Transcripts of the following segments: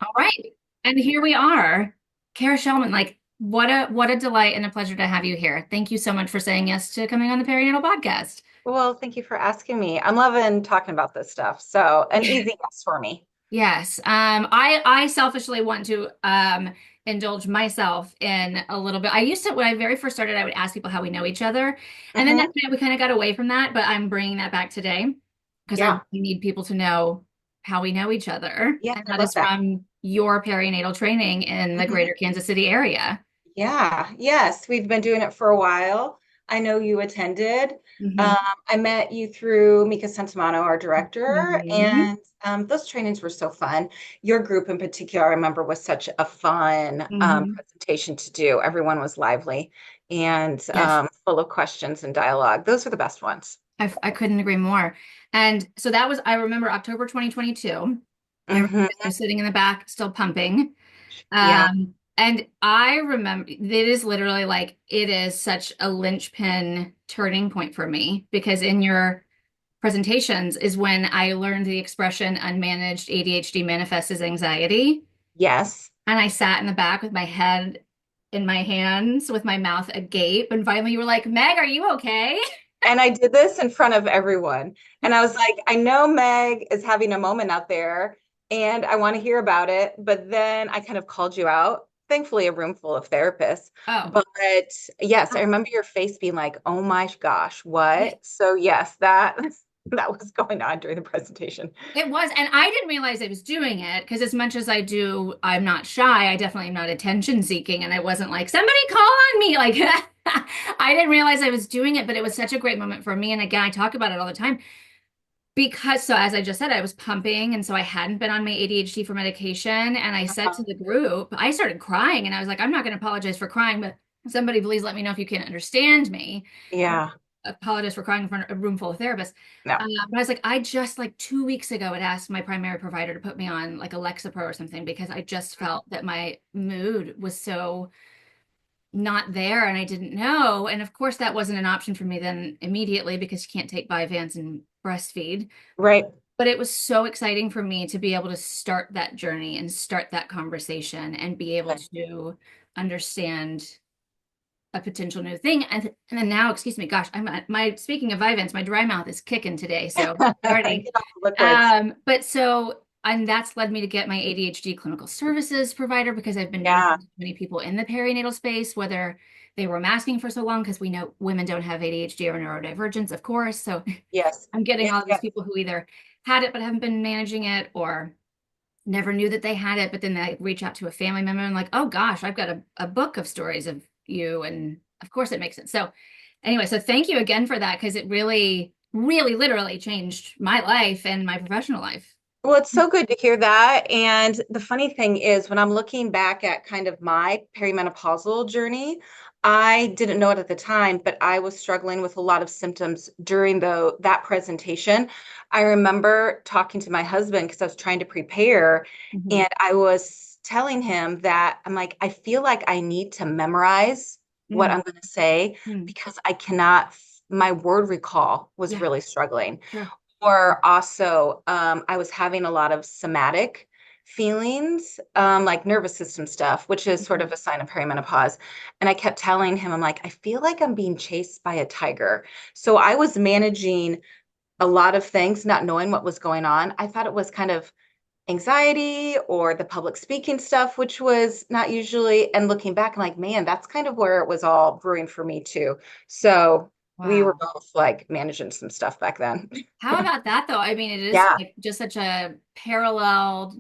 All right. And here we are. Kara Shelman, like what a delight and a pleasure to have you here. Thank you so much for saying yes to coming on the Perinatal podcast. Well, thank you for asking me. I'm loving talking about this stuff. So, an easy yes for me. Yes. I selfishly want to indulge myself in a little bit. I used to when I very first started, I would ask people how we know each other. And then Hmm. we kind of got away from that, but I'm bringing that back today because I Yeah. really need people to know how we know each other. Yeah, And I that love is that. from your perinatal training in the Hmm. greater Kansas City area. Yeah. Yes, we've been doing it for a while. I know you attended. Um, Mhm. I met you through Mika Centimano, our director, Mhm. and those trainings were so fun. Your group in particular, I remember, was such a fun Mhm. presentation to do. Everyone was lively and Yes, full of questions and dialogue. Those are the best ones. I couldn't agree more. And so that was, I remember October 2022. I remember Hmm. I was sitting in the back, still pumping. Yeah. And I remember it is literally like it is such a linchpin turning point for me because in your presentations is when I learned the expression unmanaged ADHD manifests as anxiety. Yes. And I sat in the back with my head in my hands, with my mouth agape. And finally, you were like, Meg, are you okay? And I did this in front of everyone. And I was like, I know Meg is having a moment out there and I want to hear about it. But then I kind of called you out. Thankfully, a room full of therapists. Oh, But yes, I remember your face being like, oh my gosh, yeah, what? So yes, that that was going on during the presentation. it was. And I didn't realize I was doing it because, as much as I do, I'm not shy. I definitely am not attention seeking. And I wasn't like, somebody call on me. Like, I didn't realize I was doing it, but it was such a great moment for me. And again, I talk about it all the time because, so as I just said, I was pumping. And so I hadn't been on my ADHD for medication. And I said Uh-huh. to the group, I started crying and I was like, I'm not going to apologize for crying, but somebody please let me know if you can't understand me. Yeah, Apologize for crying in front of a room full of therapists. no, But I was like, I just like 2 weeks ago had asked my primary provider to put me on like a Lexapro or something because I just felt that my mood was so not there and I didn't know. And of course, that wasn't an option for me then immediately because you can't take Vyvanse and breastfeed. right. But it was so exciting for me to be able to start that journey and start that conversation and be able Good. to understand a potential new thing. And then now, excuse me, gosh, my speaking of Vyvanse, my dry mouth is kicking today. So already. Get off the liquids. But so and that's led me to get my ADHD clinical services provider because I've been noticing Yeah. so many people in the perinatal space, whether they were masking for so long, because we know women don't have ADHD or neurodivergence, of course. So Yes. I'm getting Yes. all these Yes. people who either had it but haven't been managing it or never knew that they had it, but then they reach out to a family member and like, oh gosh, I've got a book of stories of you. And of course it makes sense. So anyway, so thank you again for that because it really, really literally changed my life and my professional life. Well, it's so good to hear that. And the funny thing is, when I'm looking back at kind of my perimenopausal journey, I didn't know it at the time, but I was struggling with a lot of symptoms during that presentation. I remember talking to my husband because I was trying to prepare, Mhm. and I was telling him that I'm like, I feel like I need to memorize what Mm, I'm going to say mm. because I cannot, my word recall was Yeah, really struggling. sure. Or also, I was having a lot of somatic feelings, like nervous system stuff, which is sort Mhm. of a sign of perimenopause. And I kept telling him, I'm like, I feel like I'm being chased by a tiger. So I was managing a lot of things, not knowing what was going on. I thought it was kind of anxiety or the public speaking stuff, which was not usually. And looking back, I'm like, man, that's kind of where it was all brewing for me too. So we were Wow. both like managing some stuff back then. How about that though? I mean, it is Yeah. like just such a parallel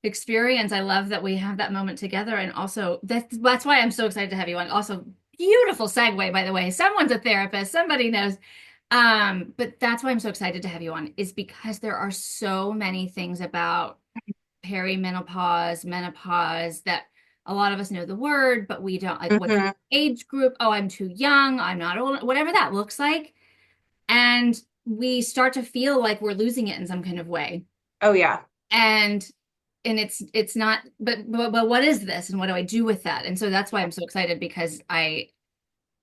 experience. I love that we have that moment together. And also that's why I'm so excited to have you on. Also, beautiful segue, by the way. Someone's a therapist, somebody knows. But that's why I'm so excited to have you on, is because there are so many things about perimenopause, menopause that a lot of us know the word, but we don't like what's Hmm. age group. Oh, I'm too young, I'm not old, whatever that looks like. And we start to feel like we're losing it in some kind of way. Oh yeah. And it's not, but what is this and what do I do with that? And so that's why I'm so excited because I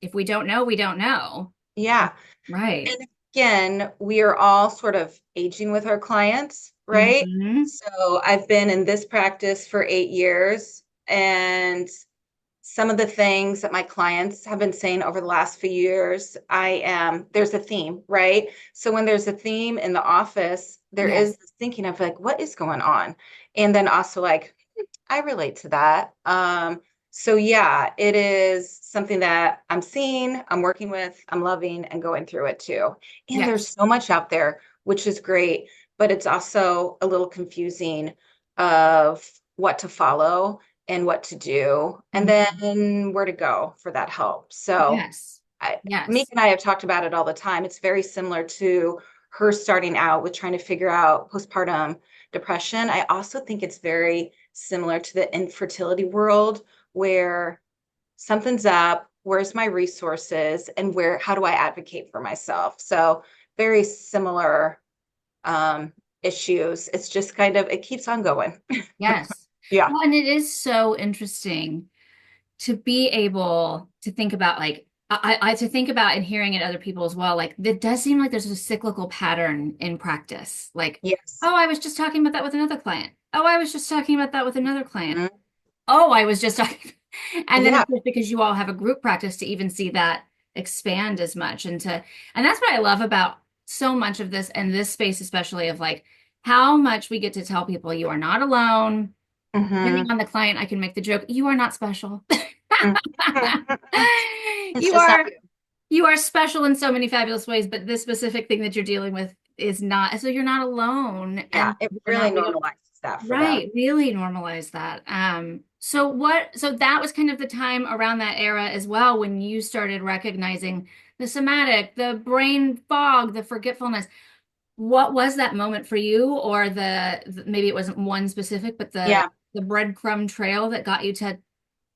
if we don't know, we don't know. Yeah. Right. And again, we are all sort of aging with our clients. right? Hmm. So I've been in this practice for 8 years, and some of the things that my clients have been saying over the last few years, there's a theme, right? So when there's a theme in the office, there is Yes. this thinking of like, what is going on? And then also like, I relate to that. So yeah, it is something that I'm seeing, I'm working with, I'm loving and going through it too. And there's Yes. so much out there, which is great, but it's also a little confusing of what to follow and what to do, and Hmm. then where to go for that help. So Yes. Meek Yes. and I have talked about it all the time. It's very similar to her starting out with trying to figure out postpartum depression. I also think it's very similar to the infertility world where something's up, where's my resources, and how do I advocate for myself? So very similar um, issues. It's just kind of, it keeps on going. Yes. Yeah. Well, and it is so interesting to be able to think about like to think about and hearing it other people as well. Like it does seem like there's a cyclical pattern in practice. Like, Yes. oh, I was just talking about that with another client. Oh, I was just talking about that with another client. Mhm. Oh, I was just talking. And then Yeah. of course, because you all have a group practice to even see that expand as much and that's what I love about so much of this and this space, especially of like how much we get to tell people you are not alone. Depending Hmm. on the client, I can make the joke, you are not special. It's You just not are you. you are special in so many fabulous ways, but this specific thing that you're dealing with is not. So you're not alone, Yeah, and it we're really not. We don't. normalizes that for them. Right, really normalize that. So what? So that was kind of the time around that era as well when you started recognizing the somatic, the brain fog, the forgetfulness. What was that moment for you, or maybe it wasn't one specific, but Yeah. the breadcrumb trail that got you to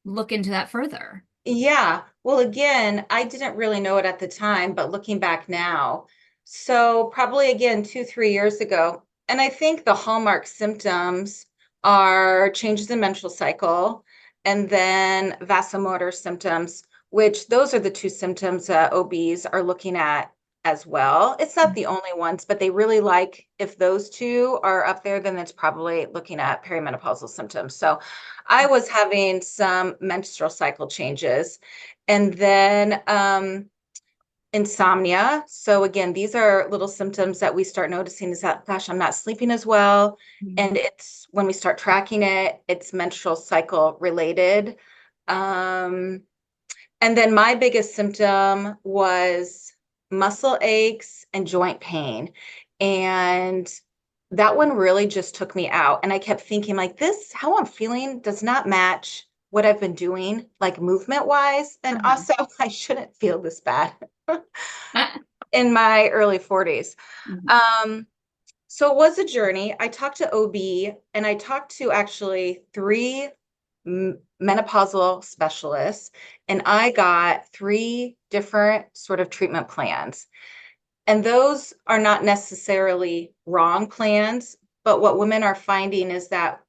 look into that further? Yeah. Well, again, I didn't really know it at the time, but looking back now, so probably again 2, 3 years ago, and I think the hallmark symptoms are changes in menstrual cycle and then vasomotor symptoms, which those are the two symptoms that OBs are looking at as well. It's not the only ones, but they really like if those two are up there, then it's probably looking at perimenopausal symptoms. So I was having some menstrual cycle changes and then insomnia. So again, these are little symptoms that we start noticing is that, gosh, I'm not sleeping as well. Mhm. And it's when we start tracking it, it's menstrual cycle related. Um, and then my biggest symptom was muscle aches and joint pain. And that one really just took me out. And I kept thinking, like, this, how I'm feeling does not match what I've been doing, like movement wise. And Uh-huh. also, I shouldn't feel this bad in my early 40s. Mhm. Um, so it was a journey. I talked to OB and I talked to actually three menopausal specialists, and I got three different sort of treatment plans. And those are not necessarily wrong plans, but what women are finding is that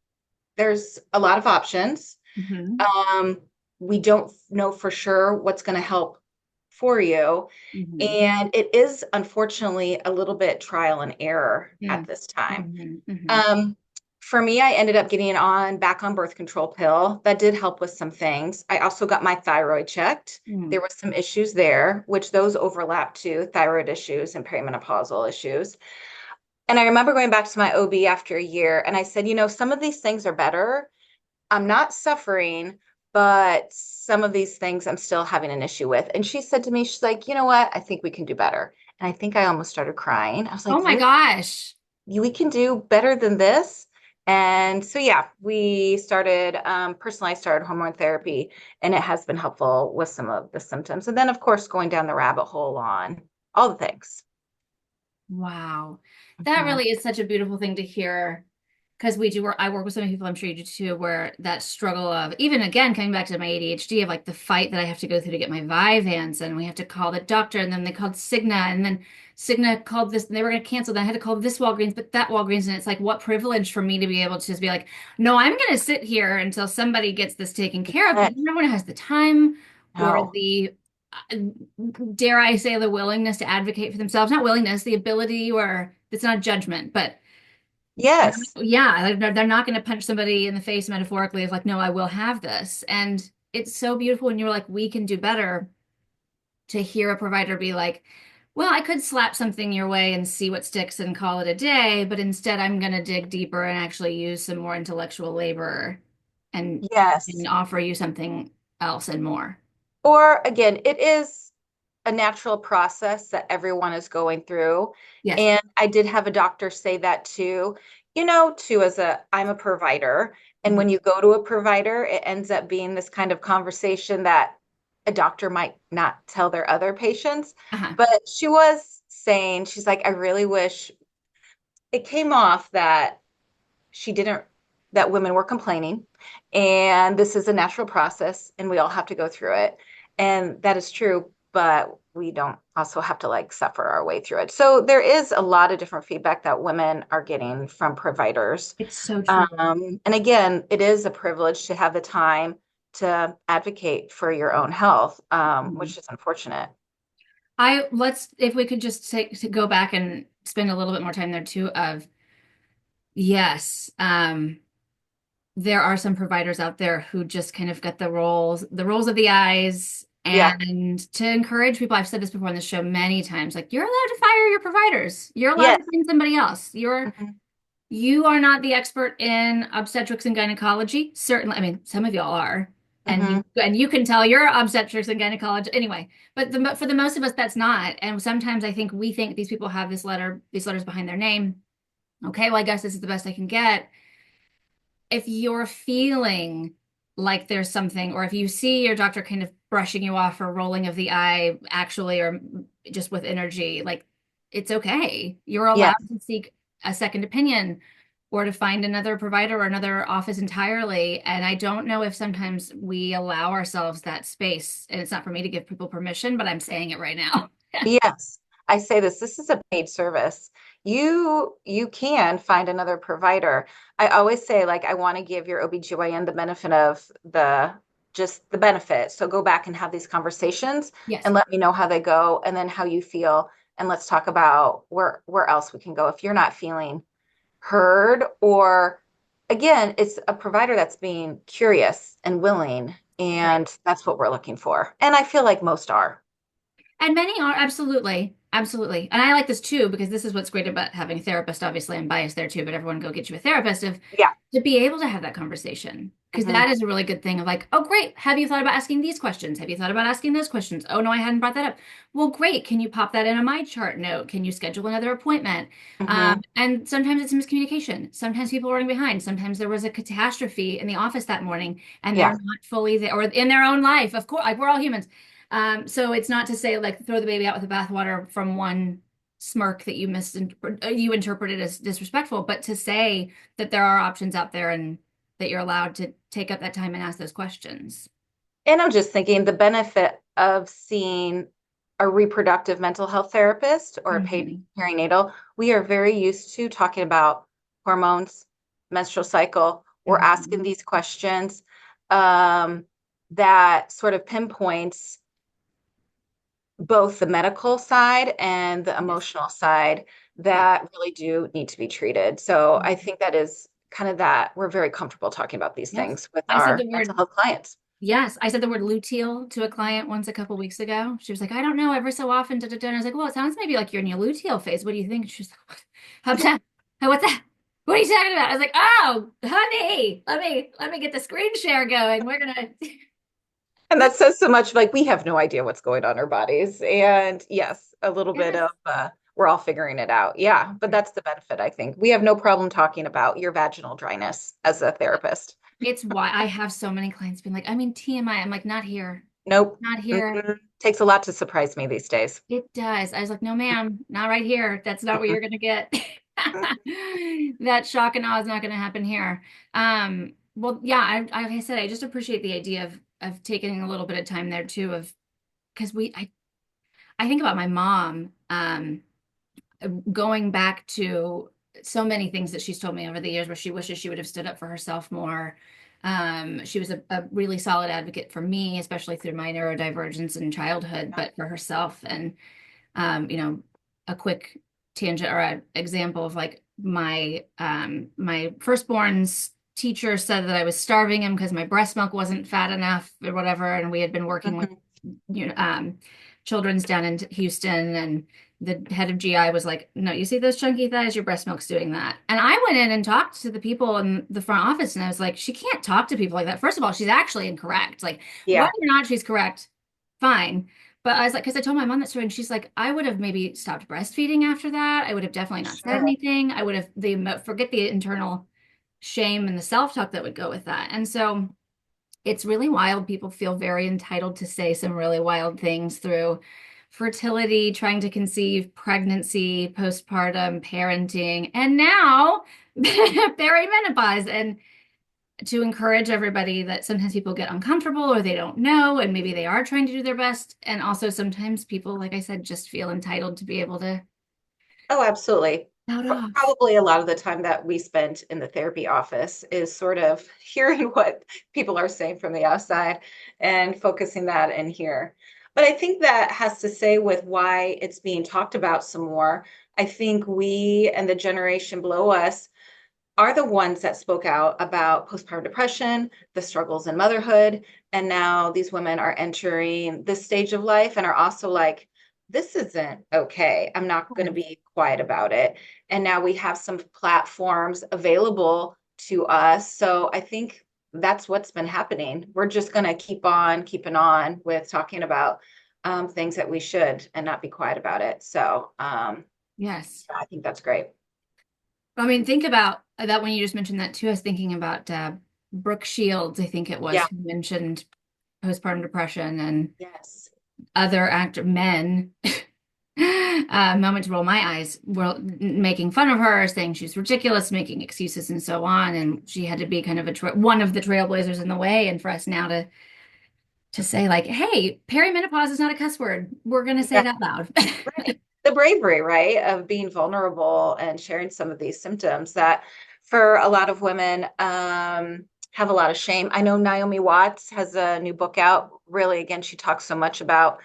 there's a lot of options. Mhm. Um, we don't know for sure what's going to help for you. Mhm. And it is unfortunately a little bit trial and error at Mhm. this time. Mhm. Mhm. Um, for me, I ended up getting back on birth control pill. That did help with some things. I also got my thyroid checked. There Mhm. was some issues there, which those overlap too, thyroid issues and perimenopausal issues. And I remember going back to my OB after a year and I said, some of these things are better. I'm not suffering, but some of these things I'm still having an issue with. And she said to me, she's like, you know what? I think we can do better. And I think I almost started crying. I was Oh like, my really? gosh. We can do better than this. And so, yeah, we started, personally, I started hormone therapy, and it has been helpful with some of the symptoms. And then, of course, going down the rabbit hole on all the things. Wow. That Mhm. really is such a beautiful thing to hear because I work with so many people, I'm sure you do too, where that struggle of, even again, coming back to my ADHD, of like the fight that I have to go through to get my Vyvanse, and we have to call the doctor, and then they called Cigna, and then Cigna called this, and they were going to cancel. Then I had to call this Walgreens, but that Walgreens, and it's like, what privilege for me to be able to just be like, no, I'm going to sit here until somebody gets this taken care of, But because no one has the time or no, the uh, dare I say, the willingness to advocate for themselves, not willingness, the ability, or it's not judgment, but Yes. Yeah, like they're not going to punch somebody in the face metaphorically of like, no, I will have this. And it's so beautiful when you're like, we can do better to hear a provider be like, well, I could slap something your way and see what sticks and call it a day, but instead I'm going to dig deeper and actually use some more intellectual labor and Yes. and offer you something else and more. Or again, it is a natural process that everyone is going through. Yes. And I did have a doctor say that too, too, I'm a provider. And Mhm. when you go to a provider, it ends up being this kind of conversation that a doctor might not tell their other patients. Uh-huh. But she was saying, she's like, I really wish it came off that she didn't, that women were complaining. And this is a natural process and we all have to go through it. And that is true, but we don't also have to like suffer our way through it. So there is a lot of different feedback that women are getting from providers. It's so true. And again, it is a privilege to have the time to advocate for your own health, Mhm. which is unfortunate. I let's if we could just take to go back and spend a little bit more time there too of yes, there are some providers out there who just kind of get the rolls of the eyes. Yeah. And to encourage people, I've said this before on the show many times, like you're allowed to fire your providers. You're allowed to Yes. find somebody else. Mhm. You are not the expert in obstetrics and gynecology. Certainly, I mean, some of y'all are. Mhm. And you can tell you're obstetrics and gynecology anyway. But for the most of us, that's not. And sometimes I think we think these people have these letters behind their name. Okay, well, I guess this is the best I can get. If you're feeling like there's something, or if you see your doctor kind of brushing you off or rolling of the eye, actually, or just with energy, like it's okay. You're allowed Yes. to seek a second opinion or to find another provider or another office entirely. And I don't know if sometimes we allow ourselves that space. And it's not for me to give people permission, but I'm saying it right now. Yes, I say this is a paid service. You can find another provider. I always say like I want to give your OBGYN the benefit of the just the benefit. So go back and have these conversations Yes. and let me know how they go and then how you feel and let's talk about where else we can go if you're not feeling heard or again, it's a provider that's being curious and willing Right. and that's what we're looking for. And I feel like most are. And many are absolutely, absolutely. And I like this too because this is what's great about having a therapist. Obviously, I'm biased there too, but everyone go get you a therapist of Yeah. to be able to have that conversation. Because Mhm. that is a really good thing of like, oh, great. Have you thought about asking these questions? Have you thought about asking those questions? Oh, no, I hadn't brought that up. Well, great. Can you pop that in a my chart note? Can you schedule another appointment? Mhm. And sometimes it's miscommunication. Sometimes people are running behind. Sometimes there was a catastrophe in the office that morning and they're Yeah. not fully there or in their own life. Of course, like we're all humans. So it's not to say like throw the baby out with the bathwater from one smirk that you interpreted as disrespectful, but to say that there are options out there and that you're allowed to take up that time and ask those questions. And I'm just thinking the benefit of seeing a reproductive mental health therapist or a paid Mhm. perinatal, we are very used to talking about hormones, menstrual cycle. We're asking Mhm. these questions um, that sort of pinpoints both the medical side and the Yes. emotional side Yes. that really do need to be treated. So I Mhm. think that is kind of that we're very comfortable talking about these Yes. things with I said our the mental word, health clients. yes, I said the word luteal to a client once a couple weeks ago. She was like, I don't know, every so often, da, da, da. And I was like, well, it sounds maybe like you're in your luteal phase. What do you think? She's like, how's that? What's that? What are you talking about? I was like, oh, honey, let me get the screen share going. We're gonna And that says so much like we have no idea what's going on in our bodies. And yes, a little bit Yes. of we're all figuring it out. Yeah, but that's the benefit, I think. We have no problem talking about your vaginal dryness as a therapist. It's why I have so many clients being like, I mean, TMI. I'm like, not here, Nope. not here. Mm-mm. Takes a lot to surprise me these days. It does. I was like, no, ma'am, not right here. That's not what Mm-mm. you're gonna get. That shock and awe is not gonna happen here. Well, yeah, like I said, I just appreciate the idea of taking a little bit of time there too, of because I think about my mom, going back to so many things that she's told me over the years where she wishes she would have stood up for herself more. She was a really solid advocate for me, especially through my neurodivergence in childhood, but for herself. And, you know, a quick tangent or an example of like my firstborn's teacher said that I was starving him because my breast milk wasn't fat enough or whatever, and we had been working with Mhm. you know children's down in Houston, and the head of GI was like, "No, you see those chunky thighs? Your breast milk's doing that." And I went in and talked to the people in the front office, and I was like, "She can't talk to people like that. First of all, she's actually incorrect. Like, whether Yeah, or not she's correct, fine." But I was like, because I told my mom that story, and she's like, I would have maybe stopped breastfeeding after that. I would have definitely not said sure. anything. I would have forget the internal shame and the self-talk that would go with that. And so it's really wild. People feel very entitled to say some really wild things through fertility, trying to conceive, pregnancy, postpartum, parenting, and now perimenopause. And to encourage everybody that sometimes people get uncomfortable or they don't know, and maybe they are trying to do their best. And also sometimes people, like I said, just feel entitled to be able to Oh, absolutely. shout off. Probably a lot of the time that we spent in the therapy office is sort of hearing what people are saying from the outside and focusing that in here. But I think that has to say with why it's being talked about some more. I think we and the generation below us are the ones that spoke out about postpartum depression, the struggles in motherhood, and now these women are entering this stage of life and are also like, this isn't okay. I'm not going to be quiet about it. And now we have some platforms available to us. So I think that's what's been happening. We're just going to keep on keeping on with talking about things that we should and not be quiet about it. So Yes. I think that's great. I mean, think about that when you just mentioned that too. I was thinking about Brooke Shields, I think it was, Yeah. who mentioned postpartum depression and Yes. other actor men. Moment to roll my eyes, were making fun of her, saying she's ridiculous, making excuses and so on. And she had to be kind of one of the trailblazers in the way. And for us now to say like, hey, perimenopause is not a cuss word. We're going to say Yeah. it out loud. Right. The bravery, right, of being vulnerable and sharing some of these symptoms that for a lot of women have a lot of shame. I know Naomi Watts has a new book out. Really, again, she talks so much about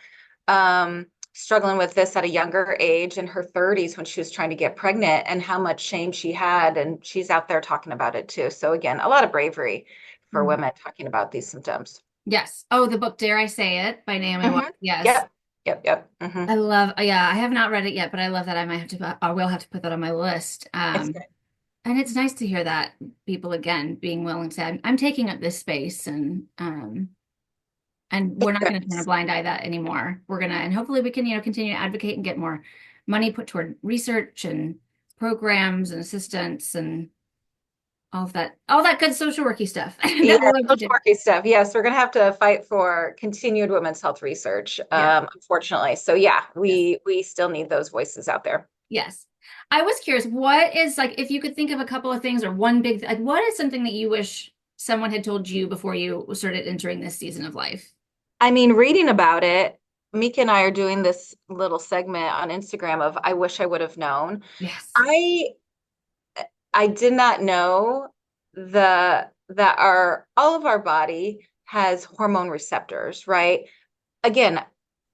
struggling with this at a younger age in her 30s when she was trying to get pregnant and how much shame she had. And she's out there talking about it too. So, again, a lot of bravery for Mm. women talking about these symptoms. Yes. Oh, the book Dare I Say It by Naomi Watts. Hmm. Yes. Yep. Yep. Yep. Hmm. I love, yeah, I have not read it yet, but I love that. I might have to, I will have to put that on my list. It's good. And it's nice to hear that people again being willing to say, I'm taking up this space, and we're It's not going to turn a good. blind eye that anymore. We're gonna, and hopefully we can, continue to advocate and get more money put toward research and programs and assistance and all that good social worky stuff that we Yeah, love to social do. worky stuff. Yes, we're going to have to fight for continued women's health research, Yes, unfortunately. So yeah, yes, we still need those voices out there. yes. I was curious, what is like, if you could think of a couple of things or one big, like, what is something that you wish someone had told you before you started entering this season of life? I mean, reading about it, Mika and I are doing this little segment on Instagram of I wish I would have known. Yes. I I did not know that our all of our body has hormone receptors, right? Again,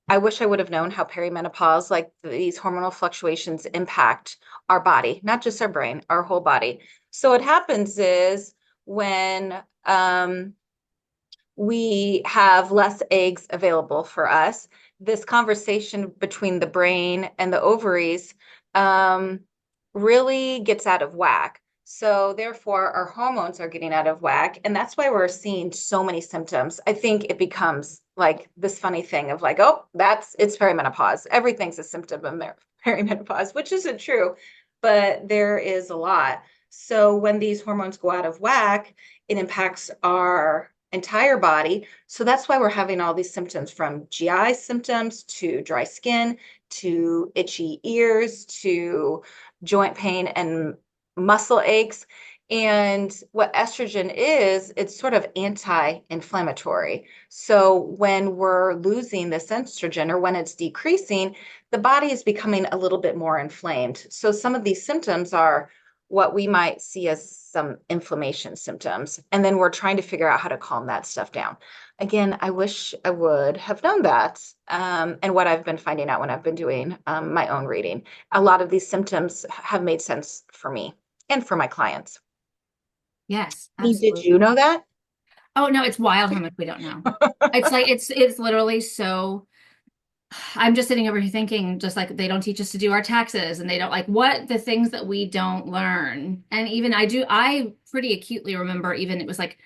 I wish I would have known how perimenopause, like these hormonal fluctuations, impact our body, not just our brain, our whole body. So what happens is when we have less eggs available for us, this conversation between the brain and the ovaries um, really gets out of whack. So therefore, our hormones are getting out of whack, and that's why we're seeing so many symptoms. I think it becomes like this funny thing of like, oh, it's perimenopause. Everything's a symptom of perimenopause, which isn't true, but there is a lot. So when these hormones go out of whack, it impacts our entire body. So that's why we're having all these symptoms, from GI symptoms to dry skin to itchy ears to joint pain and muscle aches. And what estrogen is, it's sort of anti-inflammatory. So when we're losing this estrogen or when it's decreasing, the body is becoming a little bit more inflamed. So some of these symptoms are what we might see as some inflammation symptoms. And then we're trying to figure out how to calm that stuff down. Again, I wish I would have known that. And what I've been finding out when I've been doing my own reading, a lot of these symptoms have made sense for me and for my clients. Yes, Did you absolutely. know that? Oh no, it's wild how much we don't know. It's like it's literally so I'm just sitting over here thinking just like they don't teach us to do our taxes and they don't like what the things that we don't learn. And even I pretty acutely remember even it was like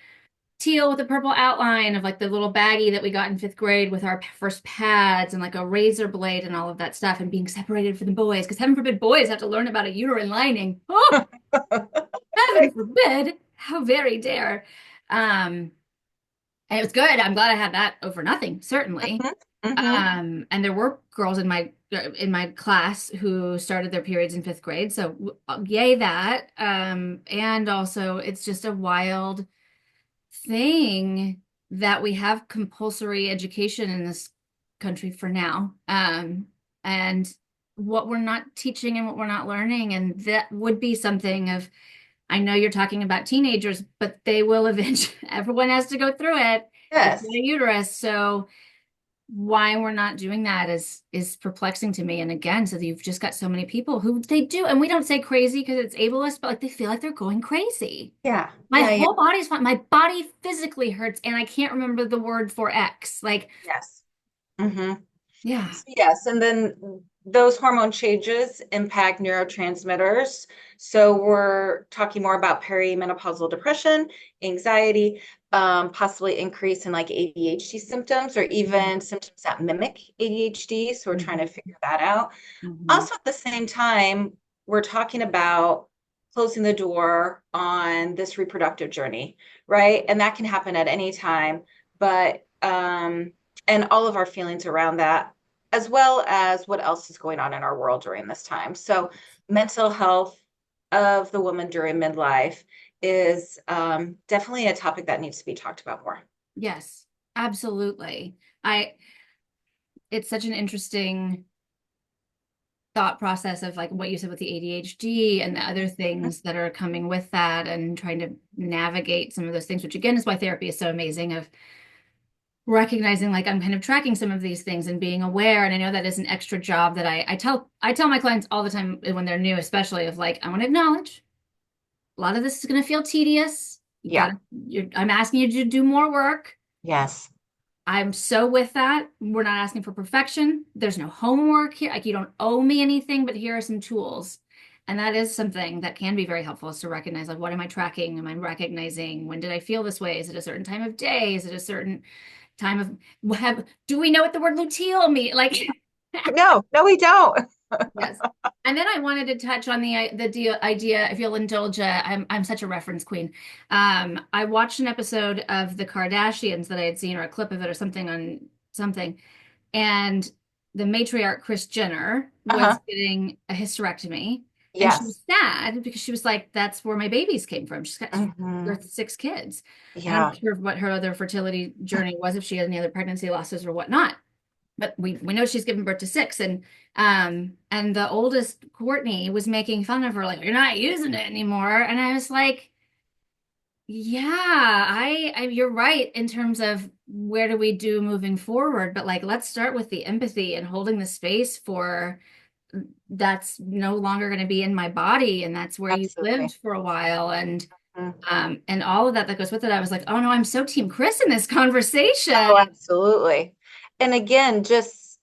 teal with a purple outline of like the little baggie that we got in fifth grade with our first pads and like a razor blade and all of that stuff and being separated from the boys because heaven forbid boys have to learn about a uterine lining. Oh, heaven forbid. How very dare. Um, and it was good. I'm glad I had that over nothing, certainly. Mhm, mhm. And there were girls in my class who started their periods in fifth grade, so yay that. And also, it's just a wild thing that we have compulsory education in this country for now. And what we're not teaching and what we're not learning, and that would be something of I know you're talking about teenagers, but they will eventually, everyone has to go through it to get Yes. a uterus. So why we're not doing that is perplexing to me. And again, so you've just got so many people who they do, and we don't say crazy because it's ableist, but like they feel like they're going crazy. Yeah. My Yeah. Yeah. whole body's fine. My body physically hurts, and I can't remember the word for X. Like, Yes. hmm yeah, So yes, and then those hormone changes impact neurotransmitters. So we're talking more about perimenopausal depression, anxiety, possibly increase in like ADHD symptoms or hmm even symptoms that mimic ADHD. So we're trying to hmm figure that out. hmm Also, at the same time, we're talking about closing the door on this reproductive journey, right? And that can happen at any time, but and all of our feelings around that, as well as what else is going on in our world during this time. So, mental health of the woman during midlife is definitely a topic that needs to be talked about more. yes, absolutely. I it's such an interesting thought process of like what you said with the ADHD and the other things that are coming with that and trying to navigate some of those things, which again is why therapy is so amazing of recognizing like I'm kind of tracking some of these things and being aware. And I know that is an extra job that I tell my clients all the time when they're new, especially of like, I want to acknowledge a lot of this is going to feel tedious. Yeah. I'm asking you to do more work. Yes. I'm so with that. We're not asking for perfection. There's no homework here. Like you don't owe me anything, but here are some tools. And that is something that can be very helpful is to recognize like what am I tracking? Am I recognizing when did I feel this way? Is it a certain time of day? Is it a certain time of do we know what the word luteal mean? Like No, no, we don't. yes. And then I wanted to touch on idea, if you'll indulge, I'm such a reference queen. I watched an episode of The Kardashians that I had seen, or a clip of it, or something on something, and the matriarch Kris Jenner was Uh-huh. getting a hysterectomy, and she Yes. was sad because she was like, "That's where my babies came from." She's got hmm birthed six kids, and I'm not Yeah. sure what her other fertility journey was, if she had any other pregnancy losses or whatnot, but we know she's given birth to six, and the oldest Courtney was making fun of her like you're not using it anymore, and I was like yeah, you're right in terms of where do we do moving forward, but like let's start with the empathy and holding the space for that's no longer going to be in my body and that's where you lived Absolutely. for a while, Mhm. and all of that that goes with it. I was like, oh no, I'm so team Chris in this Oh, conversation. absolutely. And again, just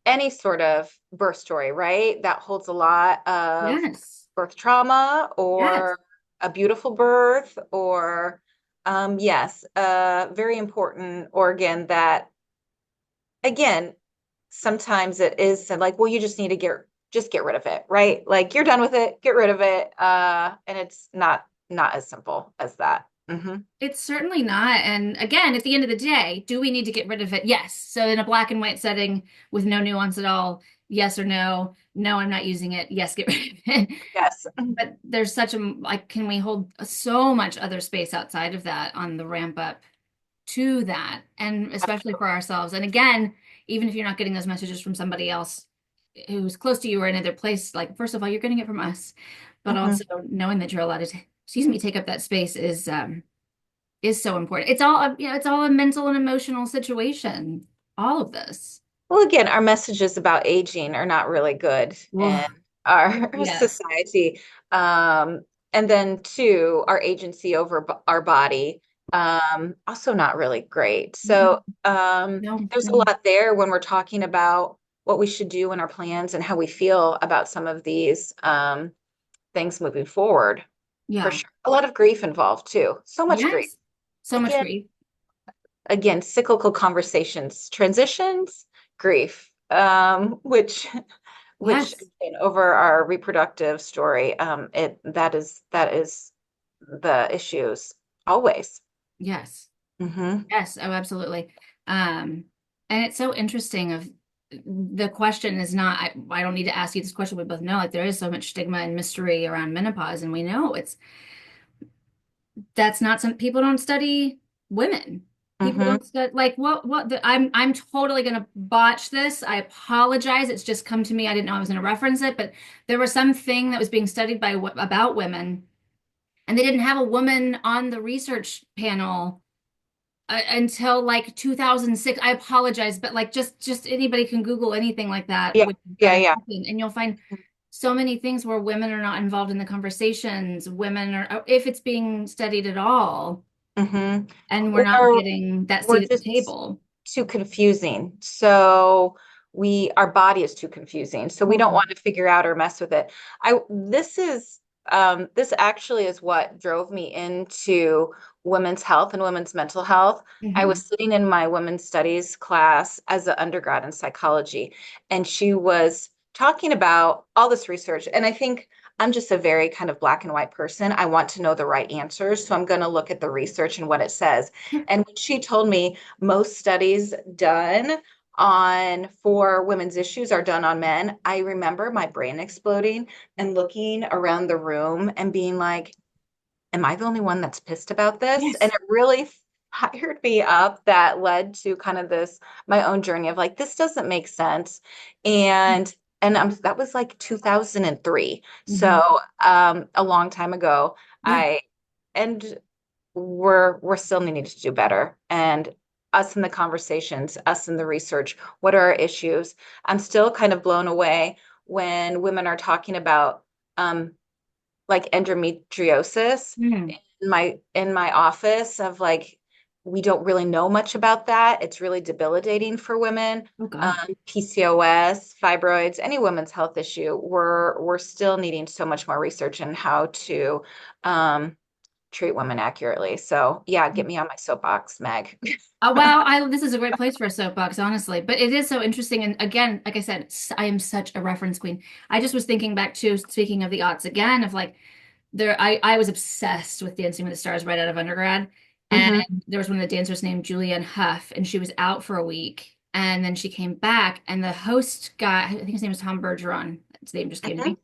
any sort of birth story, right? That holds a lot of Yes, birth trauma yes. or a beautiful birth or yes, a very important organ that again, sometimes it is said like, well, you just need to get rid of it, right? Like you're done with it, get rid of it. And it's not as simple as that. It's certainly not. And again, at the end of the day, do we need to get rid of it? Yes. So in a black and white setting with no nuance at all, yes or no. No, I'm not using it. Yes, get rid of it. Yes. But there's such a like, can we hold so much other space outside of that on the ramp up to that, and especially for ourselves. And again, even if you're not getting those messages from somebody else who's close to you or in another place, like first of all, you're getting it from us. but Hmm. also knowing that you're allowed to, excuse me, take up that space is so important. It's all, it's all a mental and emotional situation. All of this. Well, again, our messages about aging are not really good in Well, our yes. society. Um, and then two, our agency over our body, also not really great. Mm-mm. So No, there's a no. lot there when we're talking about what we should do in our plans and how we feel about some of these things moving forward. For Yeah. sure. A lot of grief involved too. So much grief. Yes. So much Again, grief. cyclical conversations, transitions, grief, which Yes. again, over our reproductive story, that is the issues always. Yes. Hmm. Yes. Oh, absolutely. Um, and it's so interesting of the question is not, I don't need to ask you this question. We both know like there is so much stigma and mystery around menopause, and we know that's not some people don't study women. People Hmm. don't study like I'm totally gonna botch this. I apologize. It's just come to me. I didn't know I was gonna reference it, but there was something that was being studied by about women, and they didn't have a woman on the research panel until like 2006. I apologize, but like just anybody can Google anything like that Yeah, with yeah, that yeah. happened, and you'll find so many things where women are not involved in the conversations. Women are, if it's being studied at all, Hmm. and we're not Or getting that we're seat at the just table. too confusing. So our body is too confusing. So we don't Mhm. want to figure out or mess with it. This actually is what drove me into women's health and women's mental health. I Mhm. was sitting in my women's studies class as an undergrad in psychology, and she was talking about all this research. And I think I'm just a very kind of black and white person. I want to know the right answers. So I'm going to look at the research and what it says. And when she told me most studies done on for women's issues are done on men, I remember my brain exploding and looking around the room and being like, am I the only one that's pissed about this? And Yes. it really fired me up. That led to kind of this my own journey of like, this doesn't make sense. And that was like 2003. Mhm. So a long time ago. Yeah. I and we're still needing to do better. And us in the conversations, us in the research, what are our issues? I'm still kind of blown away when women are talking about like endometriosis Mm. in my office of like we don't really know much about that. It's really debilitating for women. Oh God. PCOS, fibroids, any women's health issue, we're still needing so much more research in how to um, treat women accurately. So yeah, get me on my soapbox, Meg. Wow, this is a great place for a soapbox, honestly. But it is so interesting. And again, like I said, I am such a reference queen. I just was thinking back to speaking of the aughts again, of like I was obsessed with Dancing with the Stars right out of undergrad. And Hmm. there was one of the dancers named Julianne Hough, and she was out for a week. And then she came back, and the host guy, I think his name was Tom Bergeron. His name just came to Hmm. me.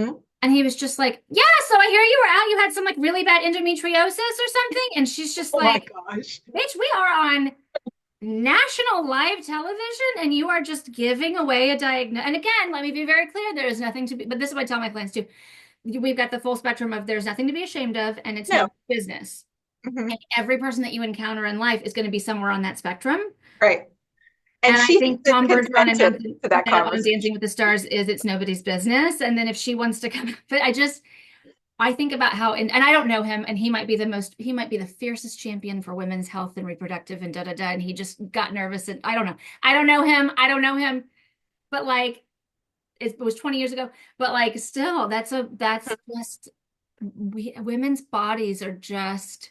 Hmm. And he was just like, yeah, so I hear you were out. You had some like really bad endometriosis or something. And she's just Oh my like, gosh. bitch, we are on national live television and you are just giving away a diagnosis. And again, let me be very clear, there is nothing to be, but this is what I tell my clients too. We've got the full spectrum of there's nothing to be ashamed of and it's no No. business. Hmm. And every person that you encounter in life is going to be somewhere on that spectrum. Right. And And I she think hasn't Tom Bergeron consented announcing to that that on Dancing conversation. with the Stars is it's nobody's business. And then if she wants to come, but I think about how, and I don't know him, and he might be the fiercest champion for women's health and reproductive and da da da. And he just got nervous, and I don't know. I don't know him. I don't know him, but like it was 20 years ago. But like still, that's just women's bodies are just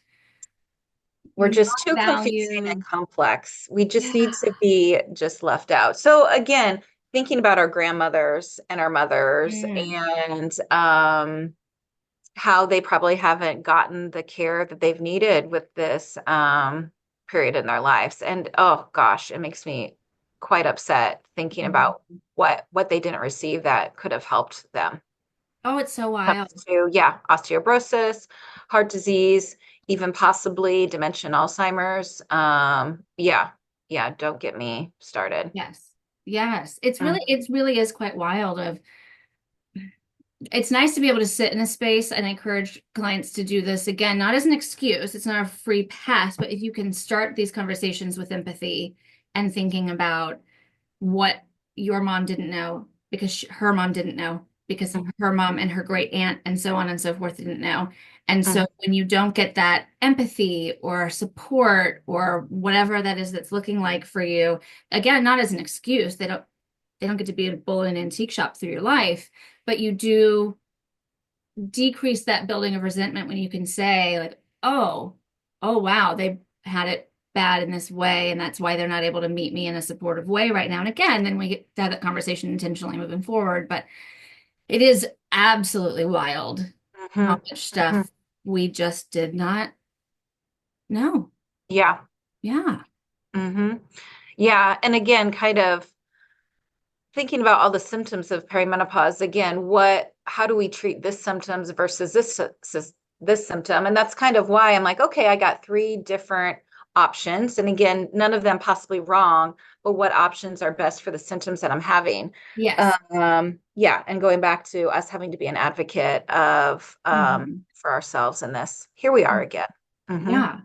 We're not just too confusing and valued. complex. We just need Yeah. to be just left out. So again, thinking about our grandmothers and our mothers Mm. and how they probably haven't gotten the care that they've needed with this period in their lives. And oh gosh, it makes me quite upset thinking Mhm. about what they didn't receive that could have helped them. Oh, it's so Comes wild. to, yeah, osteoporosis, heart disease, even possibly dementia and Alzheimer's. Yeah, yeah, don't get me started. Yes. Yes. Mhm. It really is quite wild of it's nice to be able to sit in a space, and I encourage clients to do this again, not as an excuse. It's not a free pass, but if you can start these conversations with empathy and thinking about what your mom didn't know because her mom didn't know because her mom and her great aunt and so on and so forth didn't know. And Mhm. so when you don't get that empathy or support or whatever that is that's looking like for you, again, not as an excuse, they don't get to be a bull in an antique shop through your life, but you do decrease that building of resentment when you can say like, oh wow, they had it bad in this way, and that's why they're not able to meet me in a supportive way right now. And again, then we get to have that conversation intentionally moving forward. But it is absolutely wild how Mhm. much Mhm. stuff we just did not know. Yeah. Yeah. Hmm. Yeah. And again, kind of thinking about all the symptoms of perimenopause, again, how do we treat this symptoms versus this symptom? And that's kind of why I'm like, okay, I got three different options. And again, none of them possibly wrong, but what options are best for the symptoms that I'm having? Yes. Yeah. And going back to us having to be an advocate of Mhm. for ourselves in this, here we are again. Hmm. Yeah.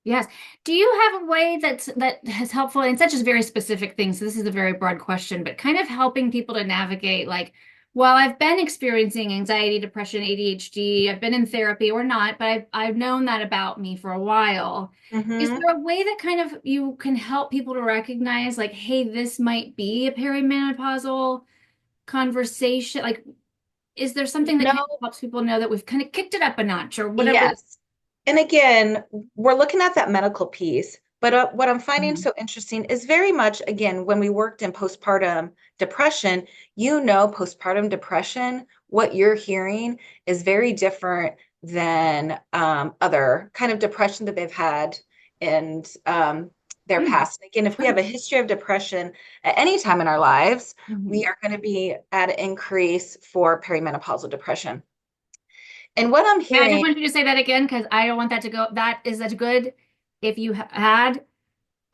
Yes. Do you have a way that has helpful and such as very specific things? So this is a very broad question, but kind of helping people to navigate like, well, I've been experiencing anxiety, depression, ADHD, I've been in therapy or not, but I've known that about me for a while. Is Hmm. there a way that kind of you can help people to recognize like, hey, this might be a perimenopausal conversation? Like, is there something that kind of No. helps people know that we've kind of kicked it up a notch or whatever? Yes. And again, we're looking at that medical piece, but what I'm finding Mhm. so interesting is very much, again, when we worked in postpartum depression, postpartum depression, what you're hearing is very different than other kind of depression that they've had in their Mm. past. Again, if we have Sure. a history of depression at any time in our lives, we Mhm. are going to be at an increase for perimenopausal depression. And what I'm Yeah, I just hearing, wanted you to say that again because I don't want that to go. That is that good if you had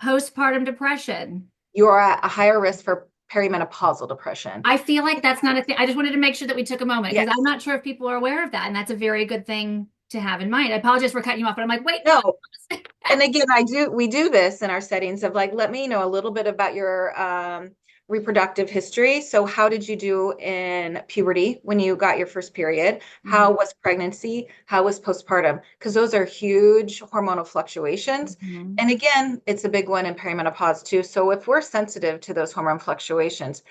postpartum depression. you're at a higher risk for perimenopausal depression. I feel like that's not a thing. I just wanted to make sure that we took a moment because I'm Yes. not sure if people are aware of that, and that's a very good thing to have in mind. I apologize for cutting you off, but I'm like, wait, no. No. And again, we do this in our settings of like, let me know a little bit about your reproductive history. So how did you do in puberty when you got your first period? How Mhm. was pregnancy? How was postpartum? Because those are huge hormonal fluctuations. Mhm. And again, it's a big one in perimenopause too. So if we're sensitive to those hormone fluctuations,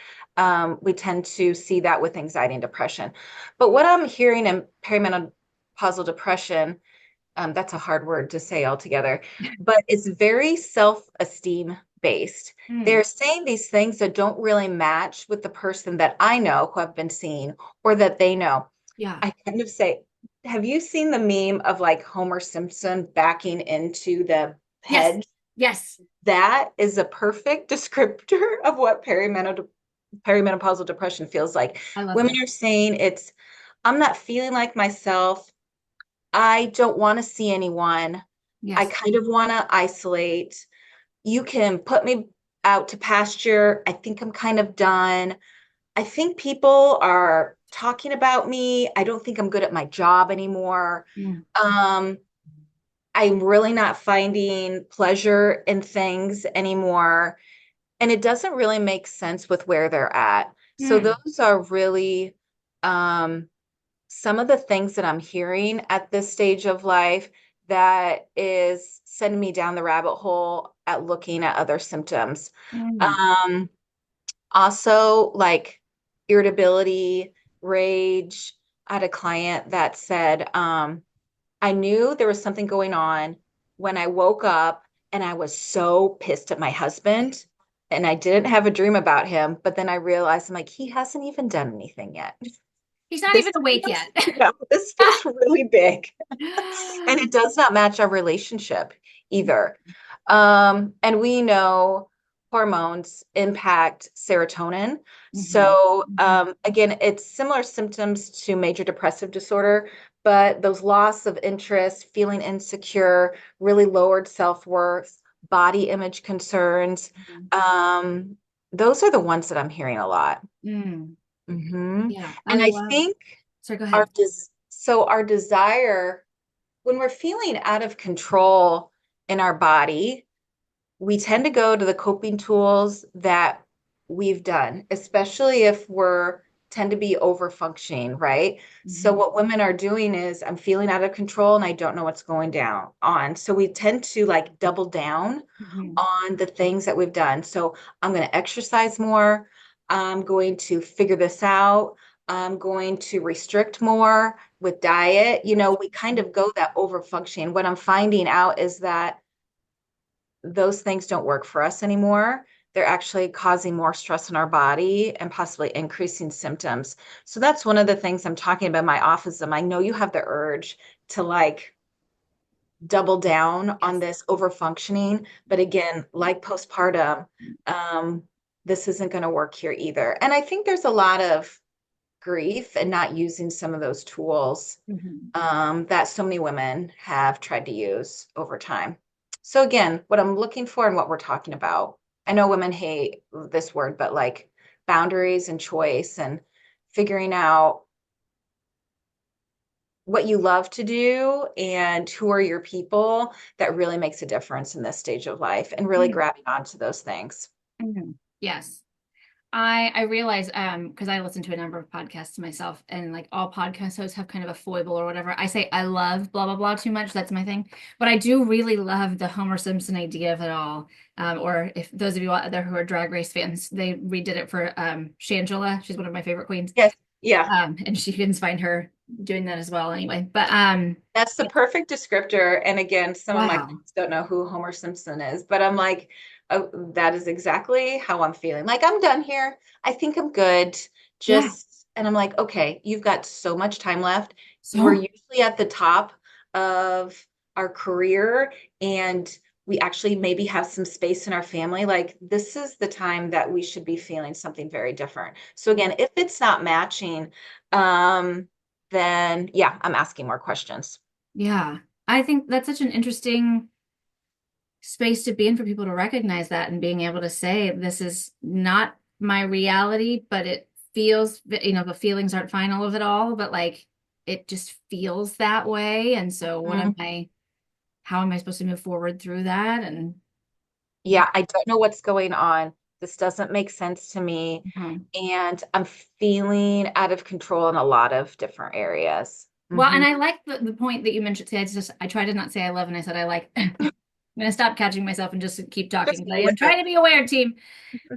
we tend to see that with anxiety and depression. But what I'm hearing in perimenopausal depression, that's a hard word to say altogether, but it's very self-esteem based. Mm. They're saying these things that don't really match with the person that I know who I've been seeing or that they know. Yeah. I kind of say, have you seen the meme of like Homer Simpson backing into the Yes. hedge? Yes. That is a perfect descriptor of what perimenopausal depression feels like. I love Women that. are saying I'm not feeling like myself. I don't want to see anyone. I Yes. kind of want to isolate. You can put me out to pasture. I think I'm kind of done. I think people are talking about me. I don't think I'm good at my job anymore. Mm. Um, I'm really not finding pleasure in things anymore. And it doesn't really make sense with where they're at. So Mm. those are really some of the things that I'm hearing at this stage of life that is sending me down the rabbit hole at looking at other symptoms. Mm. Um, Also, like irritability, rage. I had a client that said, I knew there was something going on when I woke up and I was so pissed at my husband. And I didn't have a dream about him, but then I realized I'm like, he hasn't even done anything yet. He's not This even awake feels, yet. this feels really big. And it does not match our relationship either. And we know hormones impact serotonin. Mhm. So, again, it's similar symptoms to major depressive disorder, but those loss of interest, feeling insecure, really lowered self-worth, body image concerns, Mhm. those are the ones that I'm hearing a lot. Mm. Hmm. Yeah, I And I love. think Sorry, go ahead. So our desire, when we're feeling out of control in our body, we tend to go to the coping tools that we've done, especially if we're tend to be over functioning, right? So Mhm. what women are doing is I'm feeling out of control and I don't know what's going down on. So we tend to like double down Mhm. on the things that we've done. So I'm going to exercise more. I'm going to figure this out. I'm going to restrict more with diet. You know, we kind of go that over functioning. What I'm finding out is that those things don't work for us anymore. They're actually causing more stress in our body and possibly increasing symptoms. So that's one of the things I'm talking about in my office. I know you have the urge to like double down on Yes. this over functioning, but again, like postpartum, um, this isn't going to work here either. And I think there's a lot of grief and not using some of those tools Mhm. that so many women have tried to use over time. So again, what I'm looking for and what we're talking about, I know women hate this word, but like boundaries and choice and figuring out what you love to do and who are your people that really makes a difference in this stage of life and really Yeah. grabbing onto those things. Mhm. Yes. I realize because I listen to a number of podcasts myself, and like all podcast hosts have kind of a foible or whatever. I say I love blah blah blah too much. That's my thing. But I do really love the Homer Simpson idea of it all. Or if those of you out there who are Drag Race fans, they redid it for Shangela. She's one of my favorite queens. Yes. Yeah. And she can find her doing that as well anyway. But That's the perfect descriptor. And again, some of my wow. clients don't know who Homer Simpson is, but I'm like, oh, that is exactly how I'm feeling. Like, I'm done here. I think I'm good. Yeah. And I'm like, okay, you've got so much time left. We're So usually at the top of our career, and we actually maybe have some space in our family. Like, this is the time that we should be feeling something very different. So, again, if it's not matching, um, then yeah, I'm asking more questions. yeah. I think that's such an interesting space to be in for people to recognize that and being able to say, this is not my reality, but it feels, the feelings aren't final of it all, but like it just feels that way. And so Mhm. how am I supposed to move forward through that? And yeah. Yeah, I don't know what's going on. This doesn't make sense to me. Mhm. And I'm feeling out of control in a lot of different areas. Well, and Hmm. I like the point that you mentioned. See, I try to not say I love and I said I like. I'm gonna stop catching myself and just keep Just talking. But I go am with it. trying to be aware, team.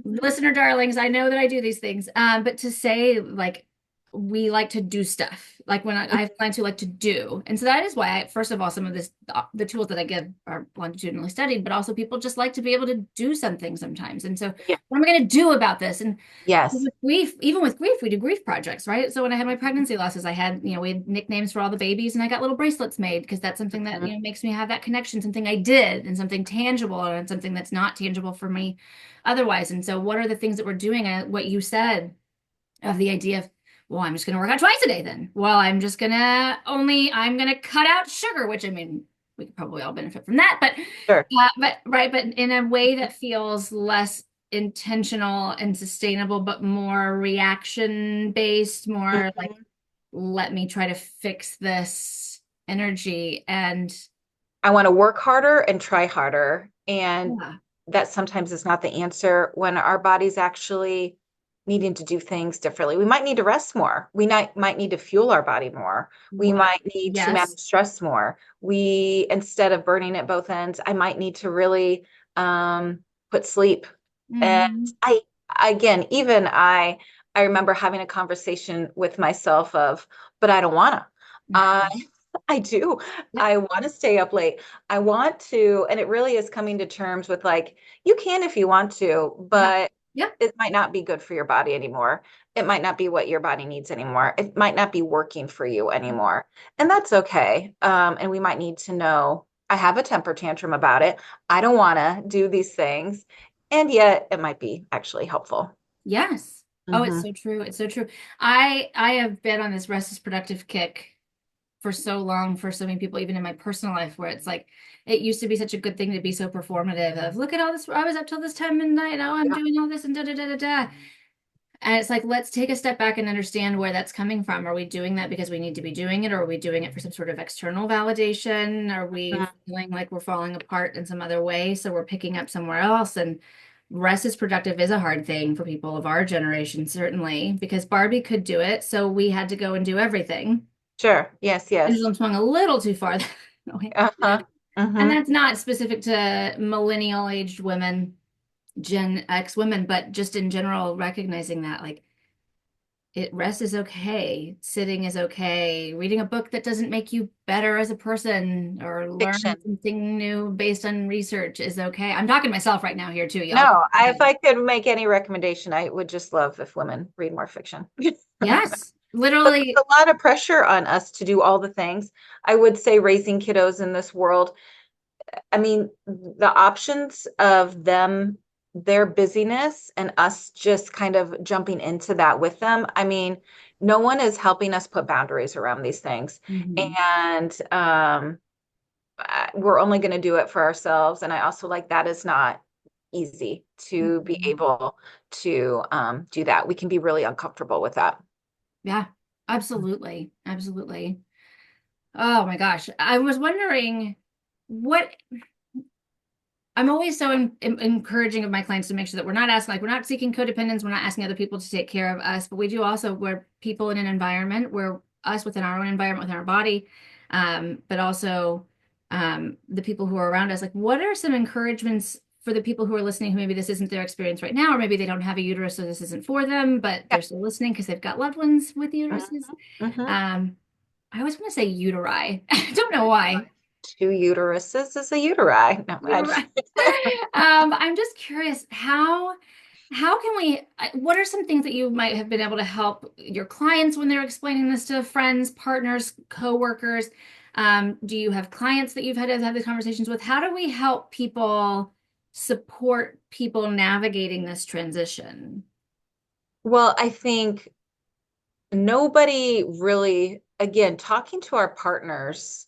Listener darlings, I know that I do these things. But to say like we like to do stuff, like when I have clients who like to do, and so that is why first of all, some of the tools that I give are longitudinally studied, but also people just like to be able to do something sometimes. And so, Yeah. what am I going to do about this? And Yes. with grief, even with grief, we do grief projects, right? So when I had my pregnancy losses, I had, we had nicknames for all the babies, and I got little bracelets made because that's something that Mhm. makes me have that connection, something I did, and something tangible, and something that's not tangible for me otherwise. And so, what are the things that we're doing? What you said of the idea of, well, I'm just going to work out twice a day then. Well, I'm going to cut out sugar, which I mean, we could probably all benefit from that, Sure. but in a way that feels less intentional and sustainable, but more reaction based, more like, Mhm. let me try to fix this energy. And I want to work harder and try harder. And yeah, that sometimes is not the answer when our body's actually needing to do things differently. We might need to rest more. Might need to fuel our body more. We what? might need to Yes. manage stress more. Instead of burning at both ends, I might need to really put sleep. And Hmm. I, again, I remember having a conversation with myself of, but I don't want to. I do. Yep. I want to stay up late. I want to, and it really is coming to terms with like, you can if you want to, Uh-huh. but Yep. it might not be good for your body anymore. It might not be what your body needs anymore. It might not be working for you anymore. And that's okay. And we might need to know I have a temper tantrum about it. I don't want to do these things. And yet it might be actually helpful. Yes. Oh, it's Hmm. so true. It's so true. I have been on this rest is productive kick for so long for so many people, even in my personal life, where it's like it used to be such a good thing to be so performative of look at all this. I was up till this time and night. Oh, I'm Yeah. doing all this and da da da da da. And it's like, let's take a step back and understand where that's coming from. Are we doing that because we need to be doing it, or are we doing it for some sort of external validation? Are we feeling like we're falling apart in some other way? So we're picking up somewhere else. And rest is productive is a hard thing for people of our generation, certainly, because Barbie could do it. So we had to go and do everything. Sure. Yes, yes. Pendulum swung a little too far that way. Uh-huh. And Mm-hmm. that's not specific to millennial aged women, Gen X women, but just in general, recognizing that like rest is okay, sitting is okay, reading a book that doesn't make you better as a person or learn Fiction. something new based on research is okay. I'm talking to myself right now here too, y'all. No, if I could make any recommendation, I would just love if women read more fiction. Yes, But there's literally. a lot of pressure on us to do all the things. I would say raising kiddos in this world, I mean, the options of them, their busyness, and us just kind of jumping into that with them. I mean, no one is helping us put boundaries around these things. Mhm. And we're only going to do it for ourselves. And I also like that is not easy to be Mhm. able to do that. We can be really uncomfortable with that. Yeah, absolutely. Absolutely. Oh my gosh. I was wondering what I'm always so encouraging of my clients to make sure that we're not asking, like, we're not seeking codependence. We're not asking other people to take care of us, but we do also, we're people in an environment where us within our own environment, within our body, but also the people who are around us. Like, what are some encouragements for the people who are listening who maybe this isn't their experience right now, or maybe they don't have a uterus, so this isn't for them, but Yeah. they're still listening because they've got loved ones with uteruses. Mhm, mhm. Um, I always want to say uteri. I don't know why. Two uteruses is a uteri. No, You're right. I'm just curious, how can we, what are some things that you might have been able to help your clients when they're explaining this to friends, partners, coworkers? Do you have clients that you've had to have the conversations with? How do we help people support people navigating this transition? well, I think nobody really, again, talking to our partners,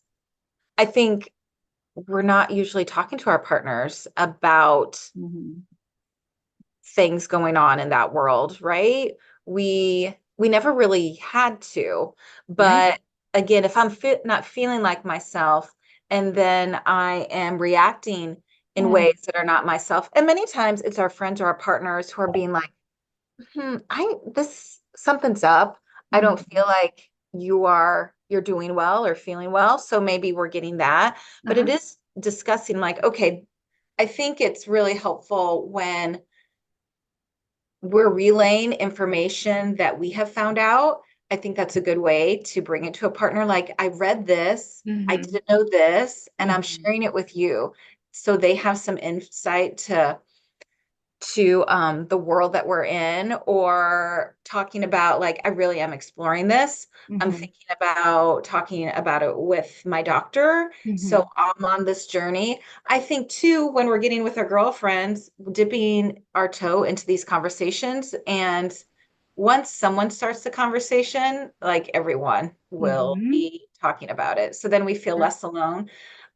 I think we're not usually talking to our partners about Mhm. things going on in that world, right? We never really had to. Right? But again, if I'm not feeling like myself, and then I am reacting in Mm. ways that are not myself, and many times it's our friends or our partners who are being like, I this something's up. I don't feel Mhm. like you're doing well or feeling well. So maybe we're getting that. But it Uh-huh. is discussing like, okay, I think it's really helpful when we're relaying information that we have found out. I think that's a good way to bring it to a partner. Like, I read this, I Hmm. didn't know this, and I'm Hmm. sharing it with you. So they have some insight to the world that we're in, or talking about like, I really am exploring this. I'm Hmm. thinking about talking about it with my doctor. So Hmm. I'm on this journey. I think too, when we're getting with our girlfriends, dipping our toe into these conversations, and once someone starts the conversation, like everyone will Hmm. be talking about it. So then we feel less alone.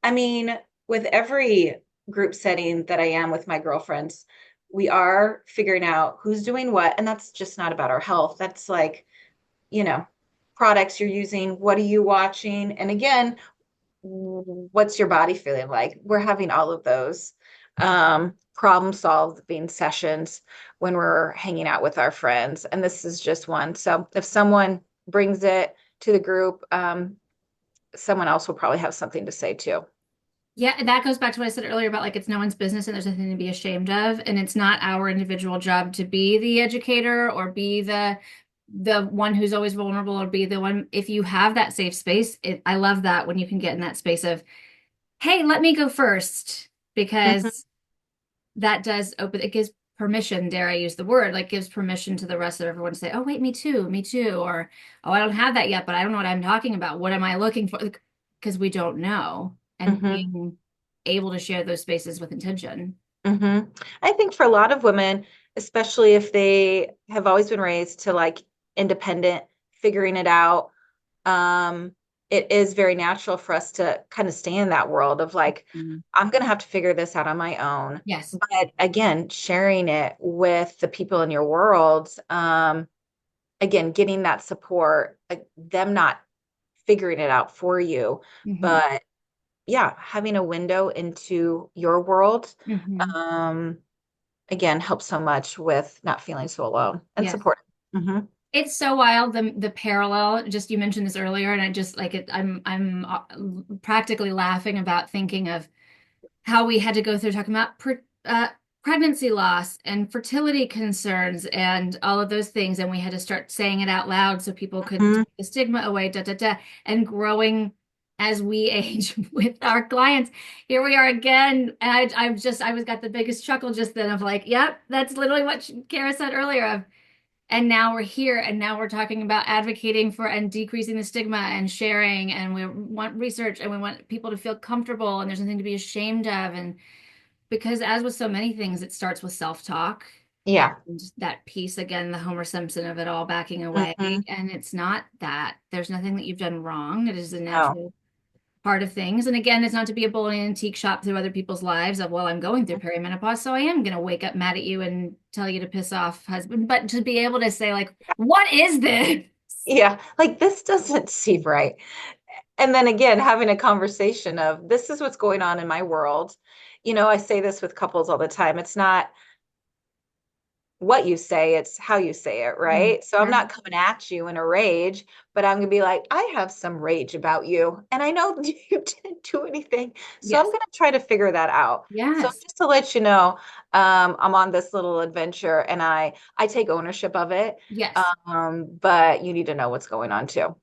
I mean, with every group setting that I am with my girlfriends, we are figuring out who's doing what. And that's just not about our health. That's like, you know, products you're using. What are you watching? And again, what's your body feeling like? We're having all of those problem solving sessions when we're hanging out with our friends. And this is just one. So if someone brings it to the group, someone else will probably have something to say too. Yeah, that goes back to what I said earlier about like it's no one's business and there's nothing to be ashamed of, and it's not our individual job to be the educator or be the one who's always vulnerable or be the one if you have that safe space. I love that when you can get in that space of, hey, let me go first, Mhm, because that does open, it gives permission, dare I use the word, like gives permission to the rest of everyone to say, oh, wait, me too, or oh, I don't have that yet, but I don't know what I'm talking about. What am I looking for? Because we don't know. And mhm, being able to share those spaces with intention. mhm. I think for a lot of women, especially if they have always been raised to like independent, figuring it out, um, it is very natural for us to kind of stay in that world of like, Mhm. I'm going to have to figure this out on my own. Yes. But again, sharing it with the people in your world, again, getting that support, them not figuring it out for you, Hmm. but yeah, having a window into your world, Hmm. um, again, helps so much with not feeling so alone and Yes. support. Hmm. It's so wild the parallel. Just you mentioned this earlier, and I just like it. I'm practically laughing about thinking of how we had to go through talking about pregnancy loss and fertility concerns and all of those things, and we had to start saying it out loud so people could Hmm. take the stigma away. Da da da. And growing as we age with our clients, here we are again. And I was got the biggest chuckle just then of like, yep, that's literally what Kara said earlier of. And now we're here, and now we're talking about advocating for and decreasing the stigma and sharing, and we want research, and we want people to feel comfortable, and there's nothing to be ashamed of. And because, as with so many things, it starts with self-talk Yeah. and that piece again, the Homer Simpson of it all backing away. Hmm. And it's not that there's nothing that you've done wrong. It is a No. natural part of things. And again, it's not to be a bully antique shop through other people's lives of, well, I'm going through perimenopause, so I am going to wake up mad at you and tell you to piss off husband. But to be able to say, like, what is this? Yeah. Like this doesn't seem right. And then again, having a conversation of this is what's going on in my world. I say this with couples all the time. It's not what you say, it's how you say it, Mm, right? So I'm right. not coming at you in a rage, but I'm gonna be like, I have some rage about you, and I know you didn't do anything. So I'm Yes. gonna try to figure that out. So Yes. just to let you know, I'm on this little adventure and I take ownership of it. Yes. But you need to know what's going on too.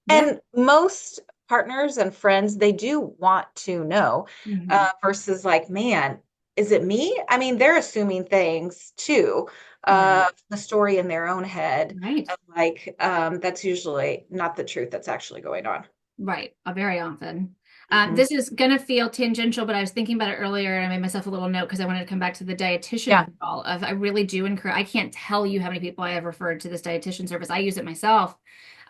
Yeah. And most partners and friends, they do want to know, Hmm. versus like, man, is it me? I mean, they're assuming things too, Right. the story in their own head Right. of like, that's usually not the truth that's actually going on. Right, very often. Hmm. This is going to feel tangential, but I was thinking about it earlier and I made myself a little note because I wanted to come back to the dietitian Yeah. of it all. Of I really do encourage, I can't tell you how many people I have referred to this dietitian service. I use it myself.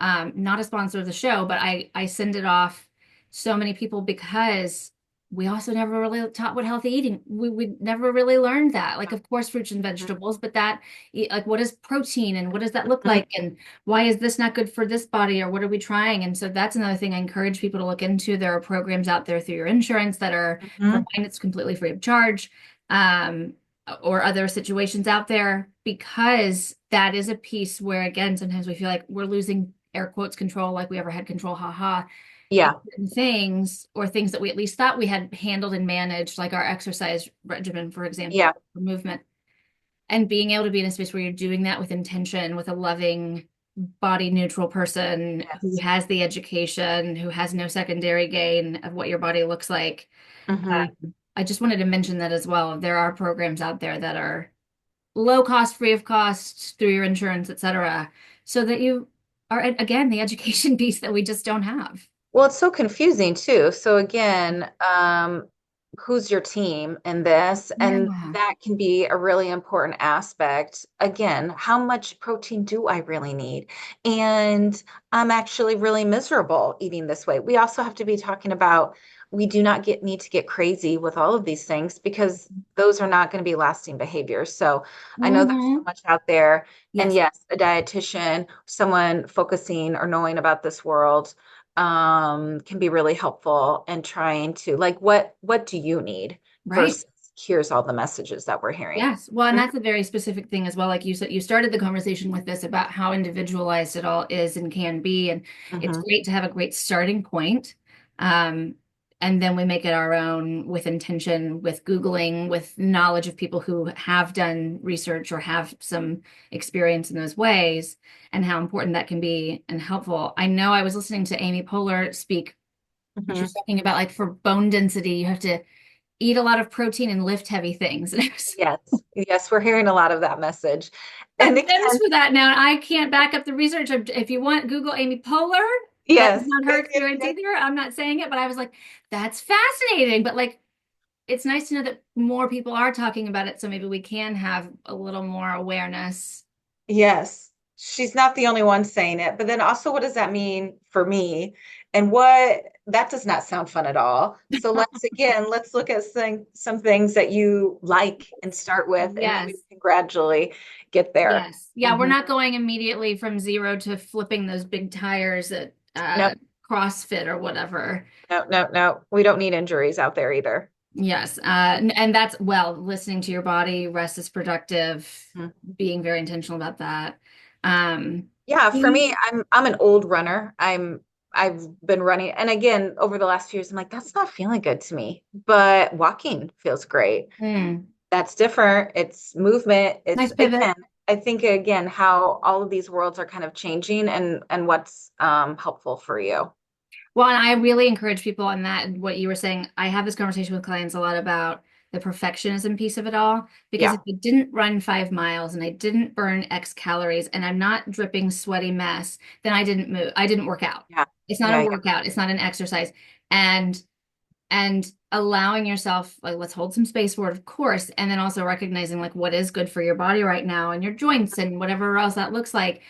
Not a sponsor of the show, but I send it off so many people because we also never really taught what healthy eating. We never really learned that. Like, of course, fruits and Mhm. vegetables, but that like what is protein and what does that look Mhm. like? And why is this not good for this body or what are we trying? And so that's another thing I encourage people to look into. There are programs out there through your insurance that are, for Mhm. mine, it's completely free of charge, um, or other situations out there, because that is a piece where, again, sometimes we feel like we're losing air quotes control, like we ever had control, haha. In Yeah. certain things or things that we at least thought we had handled and managed, like our exercise regimen, for Yeah. example, for movement, and being able to be in a space where you're doing that with intention, with a loving, body neutral person who Yes. has the education, who has no secondary gain of what your body looks like. Hmm. I just wanted to mention that as well. There are programs out there that are low cost, free of cost through your insurance, et cetera, so that you are, again, the education piece that we just don't have. Well, it's so confusing too. So again, who's your team in this? And Yeah. that can be a really important aspect. Again, how much protein do I really need? And I'm actually really miserable eating this way. We also have to be talking about we do not need to get crazy with all of these things because those are not going to be lasting behaviors. So I know there's so Hmm. much out there. And Yes. yes, a dietitian, someone focusing or knowing about this world, can be really helpful in trying to like what do you need Right. versus here's all the messages that we're hearing. Yes. Well, and that's a very specific thing as well. Like you said, you started the conversation with this about how individualized it all is and can be. And it's Mm-hmm. great to have a great starting point. Um, and then we make it our own with intention, with Googling, with knowledge of people who have done research or have some experience in those ways, and how important that can be and helpful. I know I was listening to Amy Poehler speak, and she Mm-hmm. was talking about like for bone density, you have to eat a lot of protein and lift heavy things. Yes, yes, we're hearing a lot of that message. Got And gems again, for that now. I can't back up the research. If you want, Google Amy Poehler. That is yes, not her yes, yes, experience yes, either. I'm not saying it, but I was like, that's fascinating. But like, it's nice to know that more people are talking about it, so maybe we can have a little more awareness. yes. She's not the only one saying it, but then also what does that mean for me? And what that does not sound fun at all. So let's look at some things that you like and start with, and maybe Yes. we can gradually get there. Yes. Yeah, we're Hmm. not going immediately from zero to flipping those big tires at Nope, CrossFit or whatever. nope, nope, nope. We don't need injuries out there either. Yes. And that's, well, listening to your body, rest is productive, Mhm. being very intentional about that. Um, Yeah, for me, you- I'm an old runner. I've been running, and again, over the last few years, I'm like, that's not feeling good to me. But walking feels great. mm, That's different. It's movement. It's nice pivot. again, I think again how all of these worlds are kind of changing and what's helpful for you. Well, and I really encourage people on that. And what you were saying, I have this conversation with clients a lot about the perfectionism piece of it all. Because Yeah. if I didn't run 5 miles and I didn't burn X calories and I'm not dripping sweaty mess, then I didn't move. I didn't work out. Yeah. It's not a Yeah. Yeah. workout. It's not an exercise. And allowing yourself, like, let's hold some space for it, of course, and then also recognizing like what is good for your body right now and your joints and whatever else that looks like.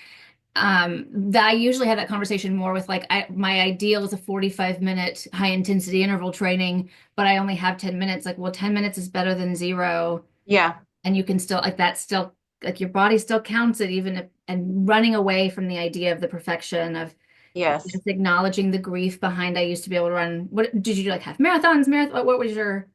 That I usually have that conversation more with like my ideal is a 45-minute high intensity interval training, but I only have 10 minutes. Like, well, 10 minutes is better than zero, Yeah. and you can still like that still like your body still counts it even if, and running away from the idea of the perfection of Yes. just acknowledging the grief behind I used to be able to run. What did you do, like half marathons, marathon? What was your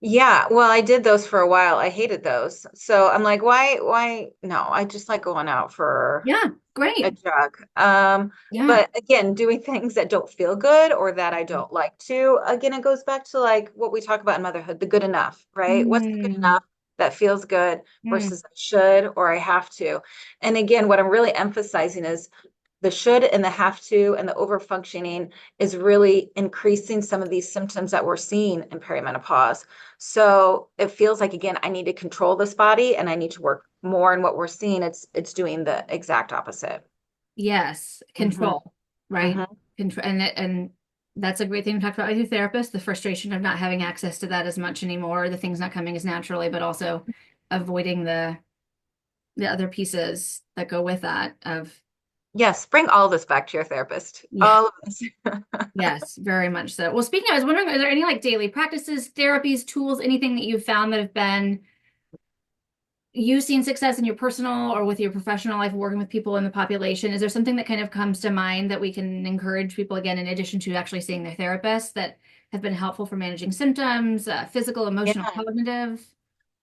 Yeah. Well, I did those for a while. I hated those. So I'm like, why? No, I just like going out for Yeah, a great. jog. Yeah. But again, doing things that don't feel good or that I don't like to, again, it goes back to like what we talk about in motherhood, the good enough, right? What's the good Mm, enough that feels good mm, versus I should or I have to? And again, what I'm really emphasizing is the should and the have to and the over functioning is really increasing some of these symptoms that we're seeing in perimenopause. So it feels like again, I need to control this body and I need to work more. And what we're seeing, it's doing the exact opposite. yes, Hmm. control, right? Hmm. Control, and that's a great thing to talk about with your therapist, the frustration of not having access to that as much anymore, the things not coming as naturally, but also avoiding the other pieces that go with that of Yes, bring all of this back to your therapist. yeah. All of this. Yes, very much so. Well, speaking of, I was wondering, are there any like daily practices, therapies, tools, anything that you've found that have been you seen success in your personal or with your professional life working with people in the population? Is there something that kind of comes to mind that we can encourage people again, in addition to actually seeing their therapist, that have been helpful for managing symptoms, physical, emotional, Yeah. cognitive?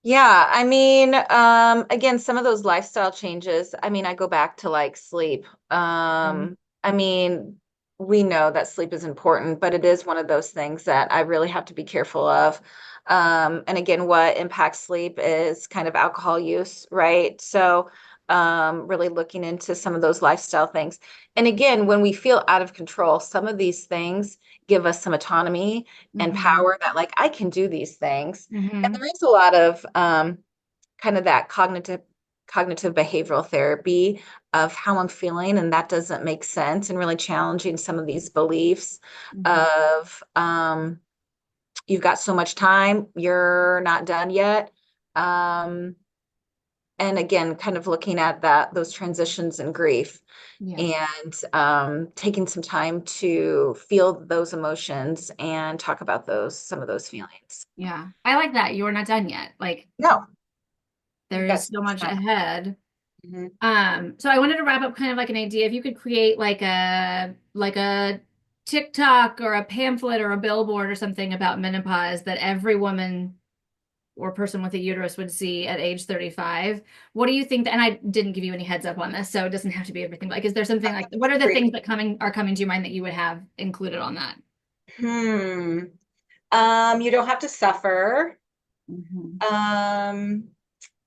Yeah, I mean, again, some of those lifestyle changes, I mean, I go back to like sleep. Mhm. I mean, we know that sleep is important, but it is one of those things that I really have to be careful of. And again, what impacts sleep is kind of alcohol use, right? So, really looking into some of those lifestyle things. And again, when we feel out of control, some of these things give us some autonomy and Hmm. power that like I can do these things. And Hmm. there is a lot of kind of that cognitive behavioral therapy of how I'm feeling, and that doesn't make sense, and really challenging some of these beliefs Hmm. of you've got so much time, you're not done yet. Um, and again, kind of looking at those transitions in grief Yeah. and taking some time to feel those emotions and talk about some of those feelings. Yeah. I like that. You're not done yet. Like, No, there you've got is so so much much time. ahead. Mhm. So I wanted to wrap up kind of like an idea. If you could create like a TikTok or a pamphlet or a billboard or something about menopause that every woman or person with a uterus would see at age 35, what do you think that, and I didn't give you any heads up on this, so it doesn't have to be everything. Like, is there something like what are the Great. things that coming to your mind that you would have included on that? Hmm. You don't have to suffer. Hmm. Um,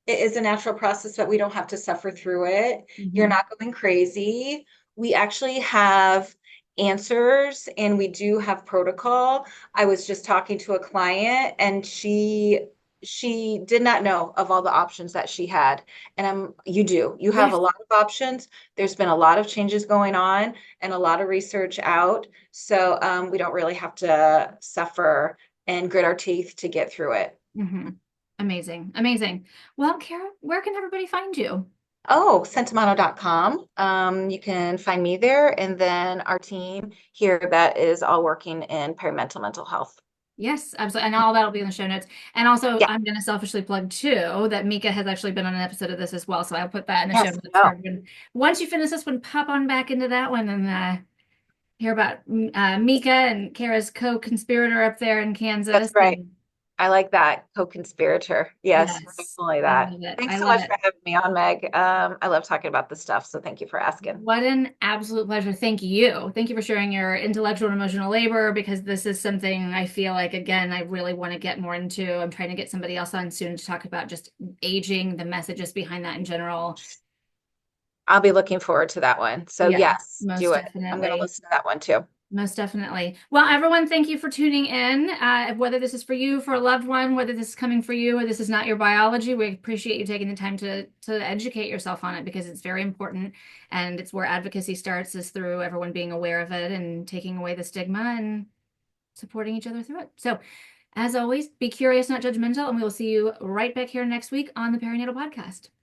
it is a natural process, but we don't have to suffer through it. You're Hmm. not going crazy. We actually have answers and we do have protocol. I was just talking to a client and she did not know of all the options that she had. And you do. You have a Yes. lot of options. There's been a lot of changes going on and a lot of research out. So we don't really have to suffer and grit our teeth to get through it. Hmm. Amazing. Amazing. Well, Kara, where can everybody find you? Oh, Centimano.com. You can find me there, and then our team here that is all working in perimental mental health. Yes, absolutely. And all that'll be in the show notes. And also, Yeah. I'm going to selfishly plug too that Mika has actually been on an episode of this as well. So I'll put that in the show Yes. notes for No, everyone. Once you finish this one, pop on back into that one and hear about Mika and Kara's co-conspirator up there in that's Kansas. right. And I like that co-conspirator. Yes, we're yes, definitely I that. love it. Thanks I so love much it. for having me on, Meg. I love talking about this stuff, so thank you for asking. What an absolute pleasure. Thank you. Thank you for sharing your intellectual and emotional labor because this is something I feel like, again, I really want to get more into. I'm trying to get somebody else on soon to talk about just aging, the messages behind that in general. I'll be looking forward to that one. So Yeah, yes, most do it. I'm going to definitely. listen to that one too. Most definitely. Well, everyone, thank you for tuning in. Whether this is for you, for a loved one, whether this is coming for you, or this is not your biology, we appreciate you taking the time to educate yourself on it because it's very important. And it's where advocacy starts is through everyone being aware of it and taking away the stigma and supporting each other through it. So, as always, be curious, not judgmental, and we will see you right back here next week on the Perinatal Podcast.